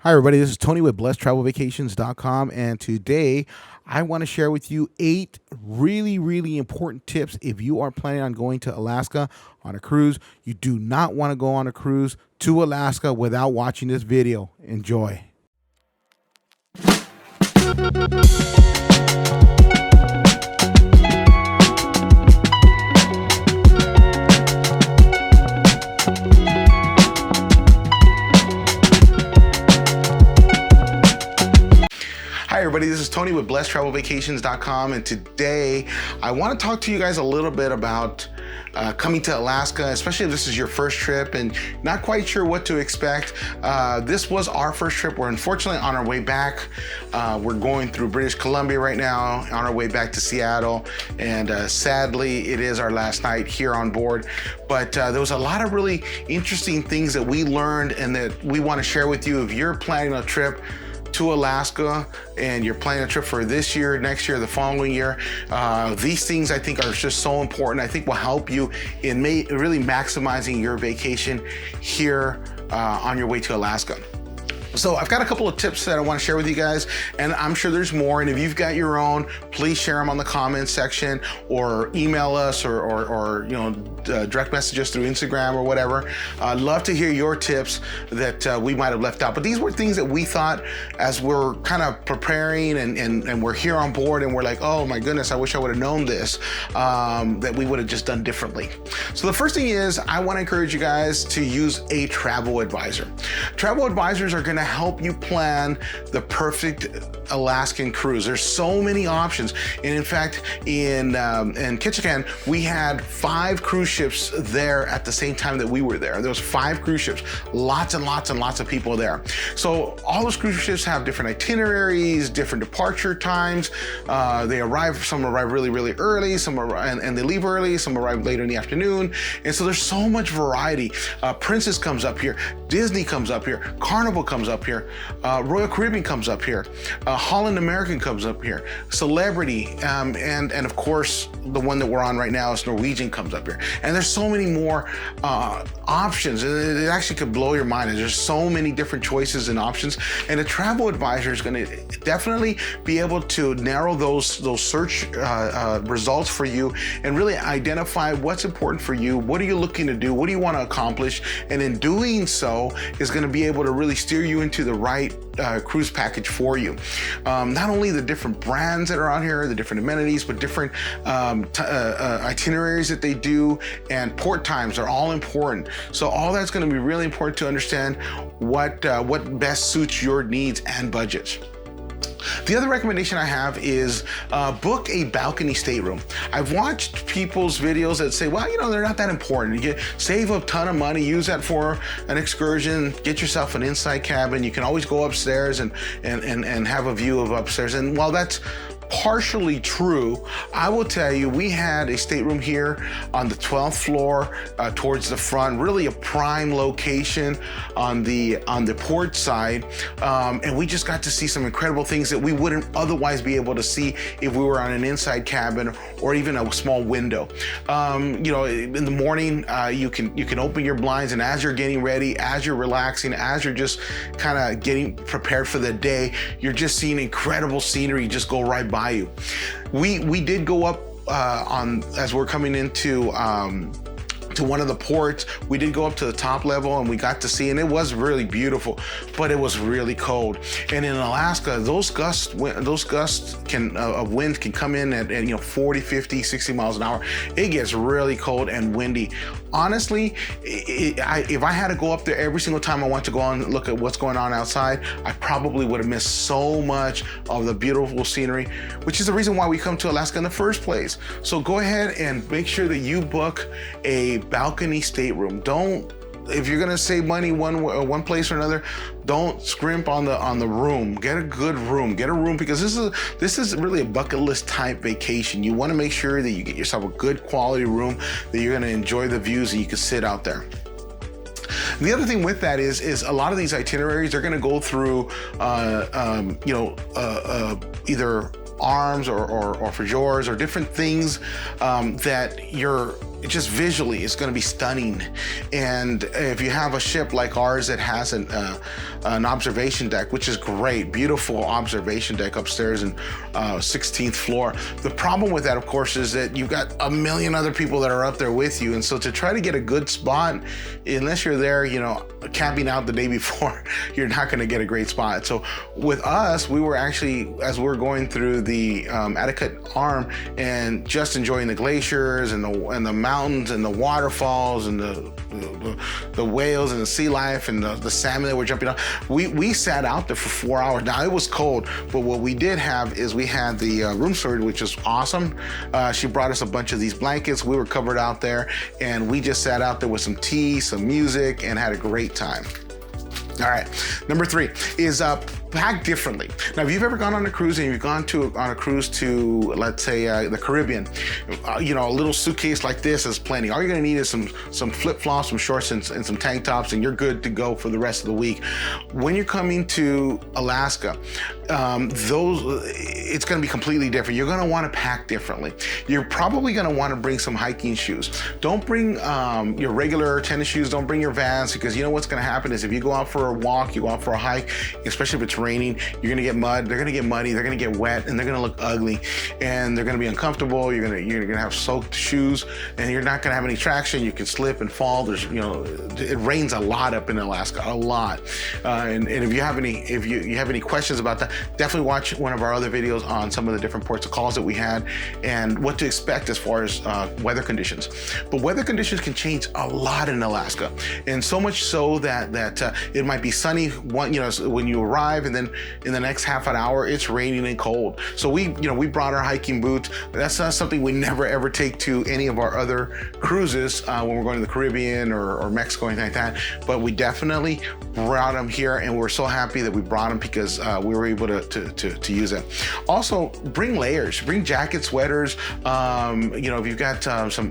Hi, everybody. This is Tony with BlessedTravelVacations.com, and today I want to share with you 8 really important tips if you are planning on going to Alaska on a cruise. You do not want to go on a cruise to Alaska without watching this video. Enjoy. Hi everybody, this is Tony with BlessedTravelVacations.com, and today I want to talk to you guys a little bit about coming to Alaska, especially if this is your first trip and not quite sure what to expect. This was our first trip. We're unfortunately on our way back. We're going through British Columbia right now, on our way back to Seattle, and sadly it is our last night here on board. But there was a lot of really interesting things that we learned and that we want to share with you if you're planning a trip to Alaska and you're planning a trip for this year, next year, the following year. These things I think are just so important. I think will help you in really maximizing your vacation here on your way to Alaska. So I've got a couple of tips that I want to share with you guys, and I'm sure there's more. And if you've got your own, please share them on the comments section, or email us, or direct message us through Instagram or whatever. I'd love to hear your tips that we might have left out. But these were things that we thought as we're kind of preparing and we're here on board, and we're like, oh my goodness, I wish I would have known this, that we would have just done differently. So the first thing is, I want to encourage you guys to use a travel advisor. Travel advisors are going to help you plan the perfect Alaskan cruise. There's so many options, and in fact, in Ketchikan, we had 5 cruise ships there at the same time that we were there. There was 5 cruise ships, lots and lots of people there. So all those cruise ships have different itineraries, different departure times. They arrive. Some arrive really early. Some arrive and they leave early. Some arrive later in the afternoon. And so there's so much variety. Princess comes up here. Disney comes up here. Carnival comes up here. Royal Caribbean comes up here. Holland American comes up here. Celebrity, and of course the one that we're on right now is Norwegian comes up here. And there's so many more options. It actually could blow your mind. There's so many different choices and options. And a travel advisor is going to definitely be able to narrow those search results for you and really identify what's important for you. What are you looking to do? What do you want to accomplish? And in doing so, is going to be able to really steer you into the right cruise package for you. Not only the different brands that are on here, the different amenities, but different itineraries that they do, and port times are all important. So all that's going to be really important to understand what best suits your needs and budgets. The other recommendation I have is book a balcony stateroom. I've watched people's videos that say, well, they're not that important. You save a ton of money, use that for an excursion, get yourself an inside cabin. You can always go upstairs and have a view of upstairs. And while that's partially true, I will tell you, we had a stateroom here on the 12th floor towards the front, really a prime location on the port side, and we just got to see some incredible things that we wouldn't otherwise be able to see if we were on an inside cabin or even a small window. In the morning, you can open your blinds, and as you're getting ready, as you're relaxing, as you're just kind of getting prepared for the day, you're just seeing incredible scenery just go right by you. We did go up as we're coming into to one of the ports. We did go up to the top level, and we got to see, and it was really beautiful, but it was really cold. And in Alaska, those gusts of wind can come in at 40, 50, 60 miles an hour. It gets really cold and windy. Honestly, if I had to go up there every single time I want to go and look at what's going on outside, I probably would have missed so much of the beautiful scenery, which is the reason why we come to Alaska in the first place. So go ahead and make sure that you book a balcony stateroom. If you're gonna save money one place or another, don't scrimp on the room. Get a good room. Get a room, because this is really a bucket list type vacation. You want to make sure that you get yourself a good quality room, that you're gonna enjoy the views, and you can sit out there. The other thing with that is a lot of these itineraries are gonna go through either arms or fajors or different things that just visually, it's going to be stunning. And if you have a ship like ours that has an observation deck, which is great, beautiful observation deck upstairs in 16th floor. The problem with that, of course, is that you've got a million other people that are up there with you. And so to try to get a good spot, unless you're there, camping out the day before, you're not going to get a great spot. So with us, we were actually, as we were going through the Adecut Arm and just enjoying the glaciers and the mountains and the waterfalls and the whales and the sea life and the salmon that were jumping on, we sat out there for 4 hours. Now it was cold, but what we did have is we had the room steward, which is awesome. She brought us a bunch of these blankets. We were covered out there, and we just sat out there with some tea, some music, and had a great time. All right, number 3 is pack differently. Now, if you've ever gone on a cruise and you've gone on a cruise to, let's say, the Caribbean, a little suitcase like this is plenty. All you're gonna need is some flip-flops, some shorts, and some tank tops, and you're good to go for the rest of the week. When you're coming to Alaska, it's gonna be completely different. You're gonna wanna pack differently. You're probably gonna wanna bring some hiking shoes. Don't bring your regular tennis shoes, don't bring your Vans, because you know what's gonna happen is if you go out for a walk, you go out for a hike, especially if it's raining, you're gonna get mud, they're gonna get muddy, they're gonna get wet, and they're gonna look ugly, and they're gonna be uncomfortable. You're gonna have soaked shoes, and you're not gonna have any traction. You can slip and fall. It rains a lot up in Alaska, a lot. And if you have any questions about that, definitely watch one of our other videos on some of the different ports of calls that we had and what to expect as far as weather conditions. But weather conditions can change a lot in Alaska, and so much so that it might be sunny when you arrive, and then in the next half an hour it's raining and cold. So we brought our hiking boots. That's not something we never ever take to any of our other cruises when we're going to the Caribbean or Mexico, anything like that. But we definitely brought them here, and we're so happy that we brought them because we were able to use it. Also, bring layers, bring jackets, sweaters. If you've got some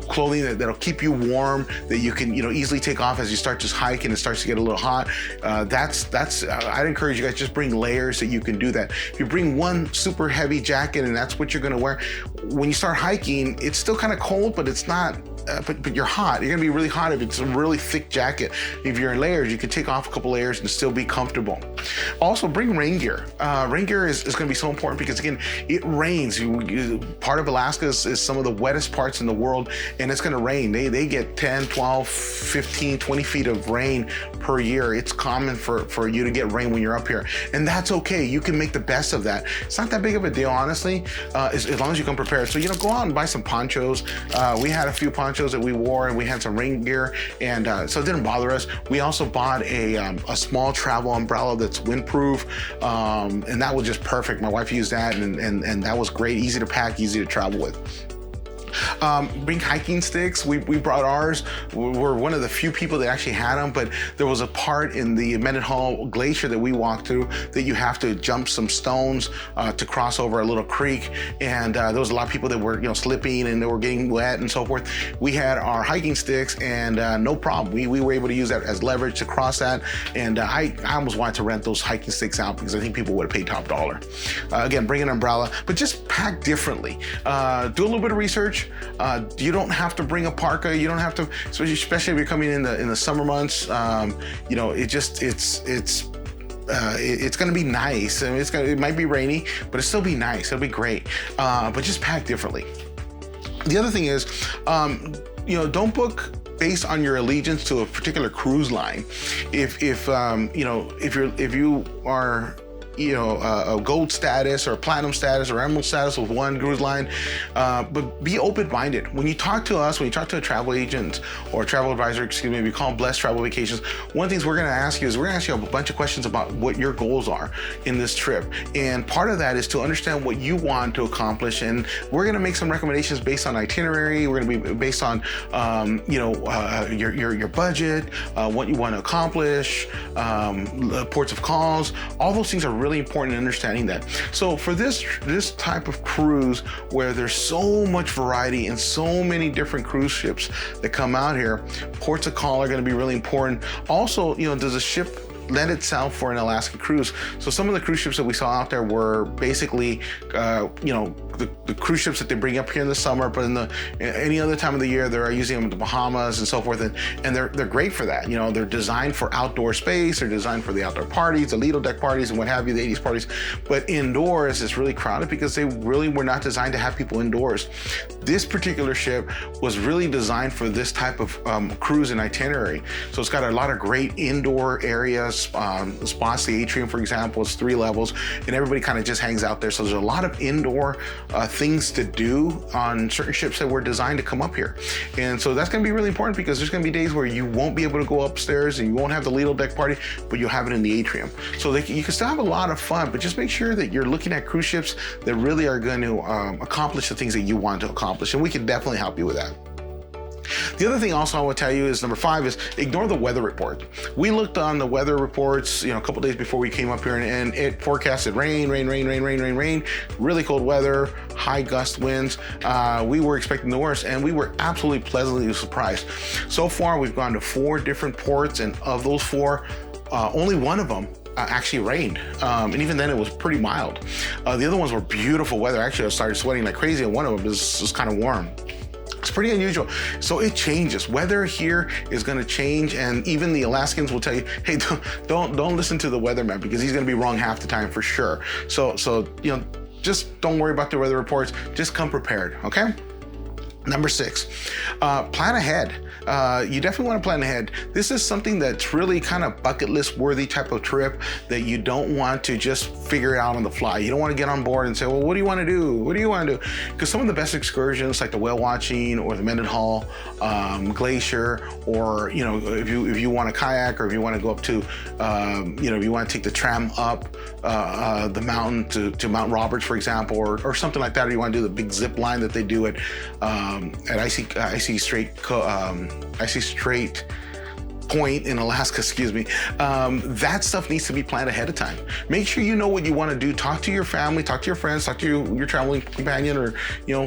clothing that'll keep you warm, that you can easily take off as you start to hike and it starts to get a little hot. I'd encourage you guys, just bring layers that you can do that. If you bring one super heavy jacket and that's what you're gonna wear, when you start hiking, it's still kind of cold, but it's not. But you're hot. You're gonna be really hot if it's a really thick jacket. If you're in layers, you can take off a couple layers and still be comfortable. Also, bring rain gear. Rain gear is gonna be so important because, again, it rains. Part of Alaska is some of the wettest parts in the world, and it's gonna rain. They get 10, 12, 15, 20 feet of rain per year. It's common for you to get rain when you're up here, and that's okay. You can make the best of that. It's not that big of a deal, honestly, as long as you come prepared. So, go out and buy some ponchos. We had a few ponchos that we wore, and we had some rain gear, and so it didn't bother us. We also bought a small travel umbrella that's windproof, and that was just perfect. My wife used that, and that was great. Easy to pack, easy to travel with. Bring hiking sticks. We brought ours. We're one of the few people that actually had them, but there was a part in the Mendenhall Glacier that we walked through that you have to jump some stones to cross over a little creek, and there was a lot of people that were slipping and they were getting wet and so forth. We had our hiking sticks, and no problem. We were able to use that as leverage to cross that, and I almost wanted to rent those hiking sticks out because I think people would have paid top dollar. Again, bring an umbrella, but just pack differently. Do a little bit of research. You don't have to bring a parka. You don't have to, especially if you're coming in the summer months. It's going to be nice. I mean, it might be rainy, but it'll still be nice. It'll be great. But just pack differently. The other thing is, don't book based on your allegiance to a particular cruise line. If you are a gold status or platinum status or emerald status with one cruise line, but be open-minded. When you talk to us, when you talk to a travel agent or a travel advisor, we call them Blessed Travel Vacations, one of the things we're gonna ask you is we're gonna ask you a bunch of questions about what your goals are in this trip. And part of that is to understand what you want to accomplish, and we're gonna make some recommendations based on itinerary. We're gonna be based on your budget, what you want to accomplish, ports of calls. All those things are really important in understanding that. So for this type of cruise where there's so much variety and so many different cruise ships that come out here, ports of call are going to be really important. Also, does the ship lend itself for an Alaska cruise. So some of the cruise ships that we saw out there were basically, the cruise ships that they bring up here in the summer, but in any other time of the year, they're using them in the Bahamas and so forth. And they're great for that. They're designed for outdoor space. They're designed for the outdoor parties, the Lido deck parties and what have you, the 80s parties. But indoors, it's really crowded because they really were not designed to have people indoors. This particular ship was really designed for this type of cruise and itinerary. So it's got a lot of great indoor areas, spots. The atrium, for example, is 3 levels, and everybody kind of just hangs out there. So there's a lot of indoor things to do on certain ships that were designed to come up here. And so that's going to be really important because there's going to be days where you won't be able to go upstairs and you won't have the Lido deck party, but you'll have it in the atrium. So you can still have a lot of fun, but just make sure that you're looking at cruise ships that really are going to accomplish the things that you want to accomplish, and we can definitely help you with that. The other thing also I want to tell you is number 5 is ignore the weather report. We looked on the weather reports, a couple days before we came up here, and it forecasted rain, really cold weather, high gust winds. We were expecting the worst, and we were absolutely pleasantly surprised. So far, we've gone to 4 different ports, and of those 4, only one of them actually rained, and even then it was pretty mild. The other ones were beautiful weather. Actually, I started sweating like crazy, and one of them was kind of warm. It's pretty unusual. So it changes. Weather here is going to change, and even the Alaskans will tell you, hey, don't listen to the weatherman because he's going to be wrong half the time for sure. So just don't worry about the weather reports. Just come prepared, okay? Number 6, plan ahead. You definitely want to plan ahead. This is something that's really kind of bucket list worthy type of trip that you don't want to just figure it out on the fly. You don't want to get on board and say, well, what do you want to do? What do you want to do? Because some of the best excursions, like the whale watching or the Mendenhall Glacier, or if you want to kayak, or if you want to go up to, if you want to take the tram up the mountain to Mount Roberts, for example, or something like that, or you want to do the big zip line that they do at Icy Strait Point in Alaska, that stuff needs to be planned ahead of time. Make sure you know what you want to do. Talk to your family, talk to your friends, talk to your traveling companion, or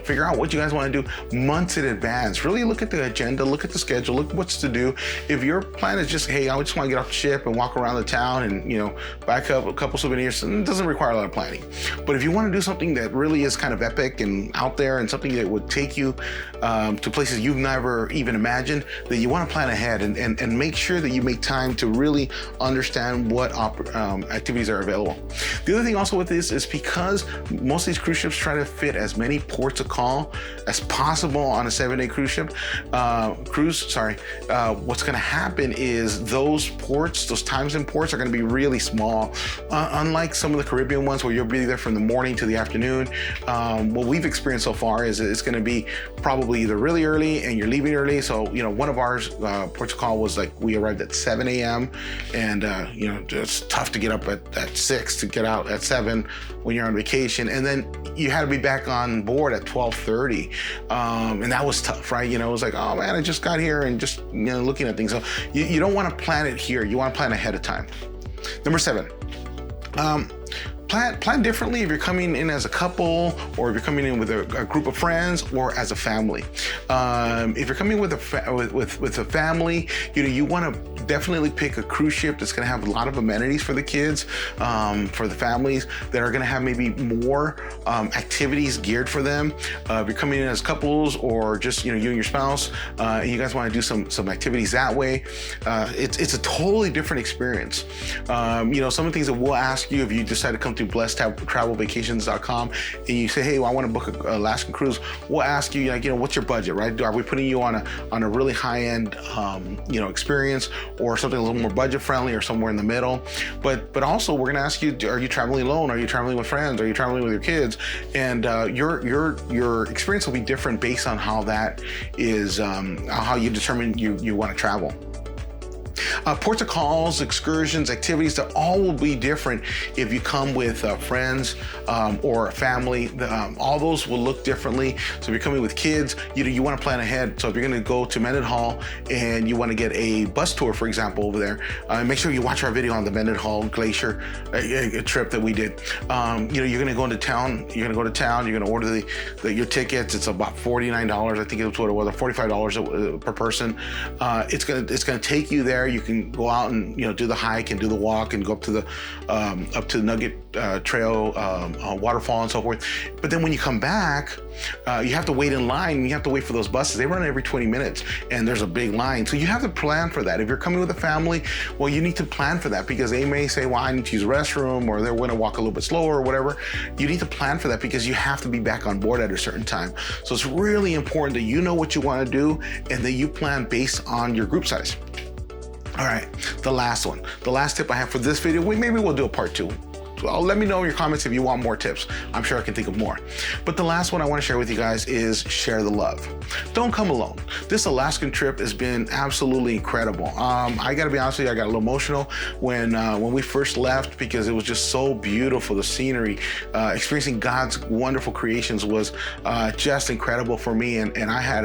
figure out what you guys want to do months in advance. Really look at the agenda, look at the schedule, look at what's to do. If your plan is just, hey, I just want to get off the ship and walk around the town and buy a couple souvenirs, it doesn't require a lot of planning. But if you want to do something that really is kind of epic and out there, and something that would take you to places you've never even imagined, then you want to plan ahead and make sure that you make time to really understand what activities are available. The other thing also with this is, because most of these cruise ships try to fit as many ports of call as possible on a 7-day cruise ship, what's going to happen is those ports, those times and ports, are going to be really small. Unlike some of the Caribbean ones where you'll be there from the morning to the afternoon, what we've experienced so far is it's going to be probably either really early and you're leaving early. So, one of ours, ports of call, was like, we arrived at 7 a.m. and it's tough to get up at 6 to get out at 7 when you're on vacation, and then you had to be back on board at 12:30, and that was tough, right? It was like, oh man, I just got here, and just looking at things. So you don't want to plan it here. You want to plan ahead of time. Number 7. Plan differently if you're coming in as a couple, or if you're coming in with a group of friends, or as a family. If you're coming with a family, you want to definitely pick a cruise ship that's going to have a lot of amenities for the kids, for the families, that are going to have maybe more activities geared for them. If you're coming in as couples, or just you and your spouse, and you guys want to do some activities that way, it's a totally different experience. Some of the things that we'll ask you if you decide to come to blessedtravelvacations.com and you say, hey, I want to book an Alaskan cruise, we'll ask you, what's your budget, right? Are we putting you on a really high-end experience, or something a little more budget friendly, or somewhere in the middle? But also, we're going to ask you, are you traveling alone? Are you traveling with friends? Are you traveling with your kids? And your experience will be different based on how that is, how you determine you want to travel. Ports of calls, excursions, activities, that all will be different if you come with friends or a family. All those will look differently. So if you're coming with kids, you want to plan ahead. So if you're going to go to Mendenhall and you want to get a bus tour, for example, over there, make sure you watch our video on the Mendenhall Glacier trip that we did. You're going to go into town. You're going to go to town. You're going to order your tickets. It's about $49. I think it was what it was, $45 per person. It's going to take you there. You can go out and do the hike and do the walk and go up to the Nugget Trail, waterfall and so forth. But then when you come back, you have to wait in line. And you have to wait for those buses. They run every 20 minutes, and there's a big line. So you have to plan for that. If you're coming with a family, well, you need to plan for that, because they may say, well, I need to use the restroom, or they're going to walk a little bit slower or whatever. You need to plan for that, because you have to be back on board at a certain time. So it's really important that you know what you want to do and that you plan based on your group size. All right, the last one. The last tip I have for this video, maybe we'll do a part 2. Well, let me know in your comments if you want more tips. I'm sure I can think of more. But the last one I want to share with you guys is share the love. Don't come alone. This Alaskan trip has been absolutely incredible. I got to be honest with you, I got a little emotional when we first left, because it was just so beautiful. The scenery, experiencing God's wonderful creations was just incredible for me, and I had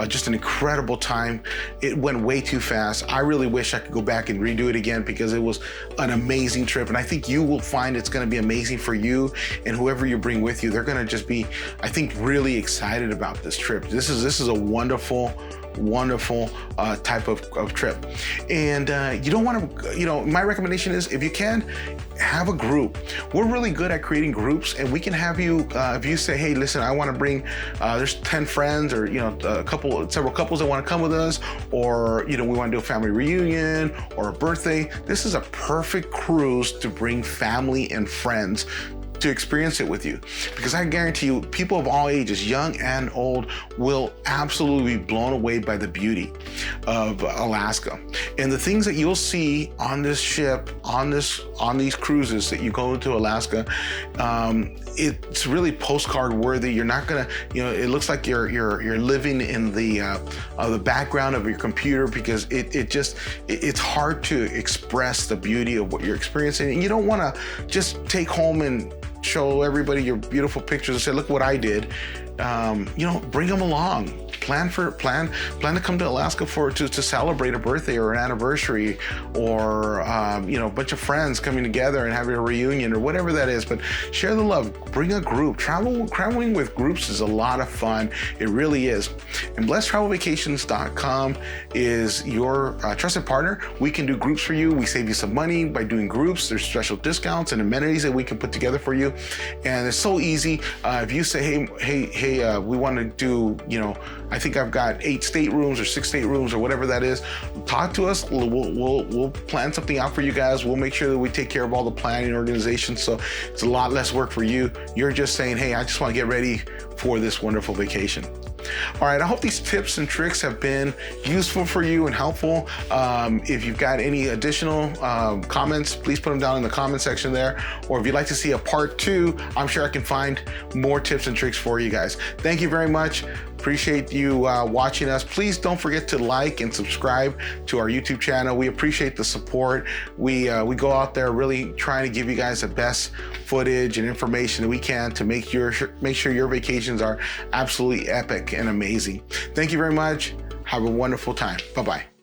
just an incredible time. It went way too fast. I really wish I could go back and redo it again, because it was an amazing trip, and I think you will find it's going to be amazing for you and whoever you bring with you. They're going to just be, I think, really excited about this trip. This is a wonderful type of trip. And you don't want to, my recommendation is, if you can, have a group. We're really good at creating groups, and we can have you, if you say, hey, listen, I want to bring, there's 10 friends, or, several couples that want to come with us, or, we want to do a family reunion or a birthday. This is a perfect cruise to bring family and friends to experience it with you, because I guarantee you, people of all ages, young and old, will absolutely be blown away by the beauty of Alaska and the things that you'll see on this ship, on these cruises that you go to Alaska. It's really postcard worthy. You're not gonna, it looks like you're living in the background of your computer, because it's hard to express the beauty of what you're experiencing. And you don't want to just take home and show everybody your beautiful pictures and say, look what I did. Bring them along. Plan to come to Alaska to celebrate a birthday or an anniversary, or a bunch of friends coming together and having a reunion, or whatever that is. But share the love. Bring a group. Traveling with groups is a lot of fun. It really is. And BlessedTravelVacations.com is your trusted partner. We can do groups for you. We save you some money by doing groups. There's special discounts and amenities that we can put together for you, and it's so easy. If you say, hey, we want to do, I think I've got 8 staterooms or 6 staterooms or whatever that is, talk to us. We'll plan something out for you guys. We'll make sure that we take care of all the planning and organization, so it's a lot less work for you. You're just saying, hey, I just want to get ready for this wonderful vacation. All right, I hope these tips and tricks have been useful for you and helpful. If you've got any additional comments, please put them down in the comment section there. Or if you'd like to see a part 2, I'm sure I can find more tips and tricks for you guys. Thank you very much. Appreciate you watching us. Please don't forget to like and subscribe to our YouTube channel. We appreciate the support. We go out there really trying to give you guys the best footage and information that we can to make sure your vacations are absolutely epic and amazing. Thank you very much. Have a wonderful time. Bye-bye.